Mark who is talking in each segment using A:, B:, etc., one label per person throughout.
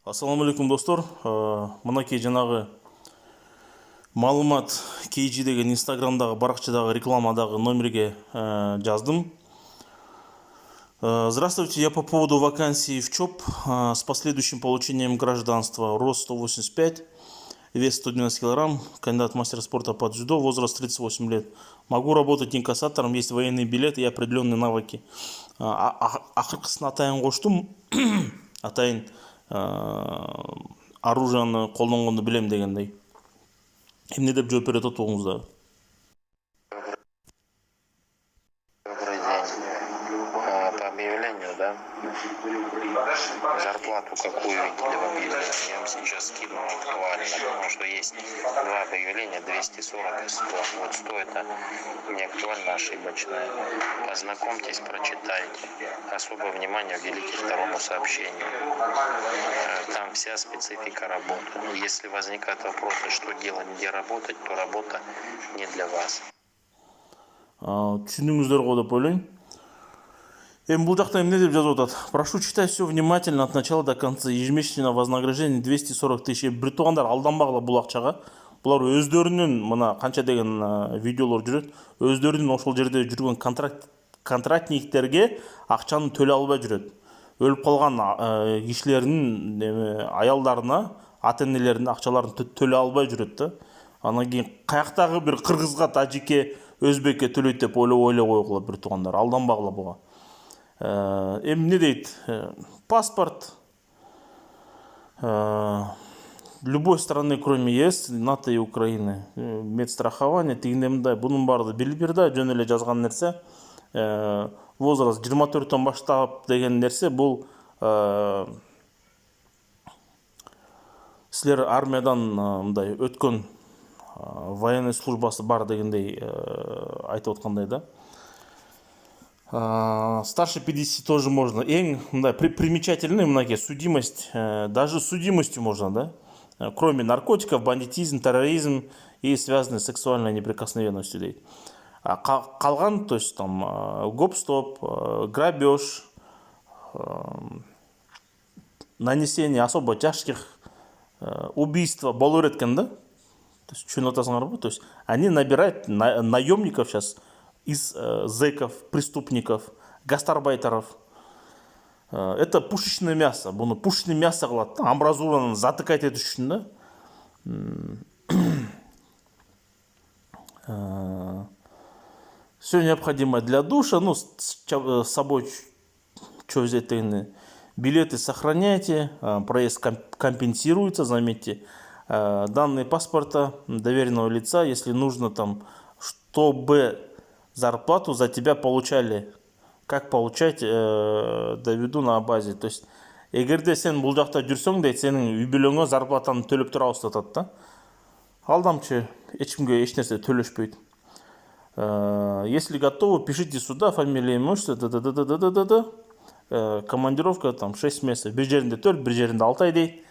A: Ассалаумалейкум достор. Мынакей жанагы маалымат KG деген инстаграмдағы баракчадағы рекламадағы номерге жаздым. Здравствуйте, я по поводу вакансии в ЧОП с последующим получением гражданства. Рост 185, вес 112 килограмм, кандидат мастера спорта по дзюдо, возраст 38 лет. Могу работать инкассатором, есть военный билет и определенные навыки. Акыркысын атайын коштум. Атайын оружияны колдонгонду билем дегендей. Эмне деп жооп берет отуңузда?
B: Добрый день. По объявлению, да? Зарплату какую видели в объявлении? Я вам сейчас скину актуально, потому что есть два объявления, 240 и 100. Вот 100 это не актуально, ошибочное. Ознакомьтесь, прочитайте. Особое внимание уделите второму сообщению. Там вся специфика работы. Если возникают вопросы, что делать, где работать, то работа не для вас.
A: Түшүндүңүздөр го деп ойлойм. Бул жакта эмне деп жазып атат? Прошу читать все внимательно от начала до конца. Ежемесячное вознаграждение 240 тысяч. Бир туугандар алданбагыла бул акчага. Булар өздөрүнүн мына канча деген видеолор жүрөт. Өздөрүнүн ошол жерде жүргөн контрактниктерге акчаны төлөй албай жүрөт. Өлүп калган кишилердин аялдарына, ата-энелерине акчаларын төлөй албай жүрөт да. Анан кийин каяктагы бир кыргызга, тажикке, өзбекке төлөйт деп ойлой койгула бир туугандар. Алданбагыла буга. Эмне дейт? Паспорт любой страны, кроме ЕС, НАТО и Украины. Медстрахование, тигинде мындай, бунун баары билип бир да, жөн эле жазган нерсе. Возраст 24-төн баштап деген нерсе, бул силер армиядан мындай өткөн военный службасы бар дегендей айтып аткандай да. Старше 50 тоже можно. Эң мындай примечательный мынакей судимость, даже судимостью можно, да? Кроме наркотиков, бандитизм, терроризм и связанной сексуальной неприкосновенностью дейт. Калган, то есть там гоп-стоп, грабеж, нанесение особо тяжких убийства боло берет да? То есть чүнүп атасыңарбы? То есть они набирают наемников сейчас из зэков, преступников, гастарбайтеров. Это пушечное мясо. Буну пушечное мясо кылат. Амбразураны затыкать этиш үчүн да. Все необходимое для душа. Ну, с собой что взять дегенде. Билеты сохраняйте, проезд компенсируется, заметьте. Данные паспорта доверенного лица, если нужно там, чтобы зарплату за тебя получали. Как получать, доведу на базе. То есть, эгерде сен бул жакта жүрсөң дейт, сенин үй бүлөңө зарплатаны төлөп турабыз деп атат да. Алдамчы, эч кимге эч нерсе төлөшпөйт. Если готовы, пишите сюда, фамилия, имущество, командировка там 6 месяцев. Бир жеринде 4, бир жеринде 6 ай дейт.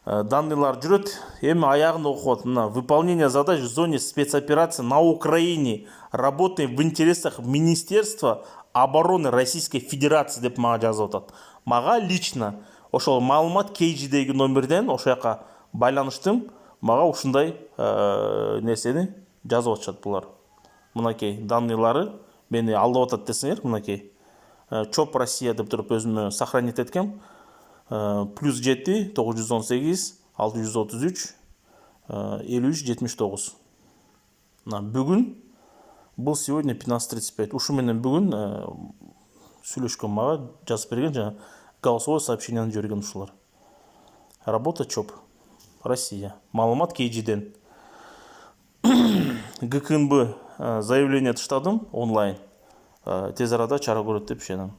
A: Данныйлар жүрөт. Эми аягында окуп атам. Выполнение задач в зоне спецоперации на Украине. Работаем в интересах Министерства обороны Российской Федерации деп мага жазып атат. Мага лично ошол маалымат KG-деги номерден ошол жака байланыштым. Мага ушундай нерсени жазып атышат булар. Мынакей данныйлары мени алдап атат десеңер, мынакей. ЧОП Россия деп туруп өзүмө сохранить эткем. +7 918 633 53 79. Бүгүн бул сегодня 15:35. Ушу менен бүгүн сүйлөшкөн мага жазып берген жана голосовое сообщениени жиберген ушулар. Работа ЧОП Россия. Маалымат KG-ден. ГКНБ заявление таштадым онлайн. Тез арада чара көрөт деп ишенем.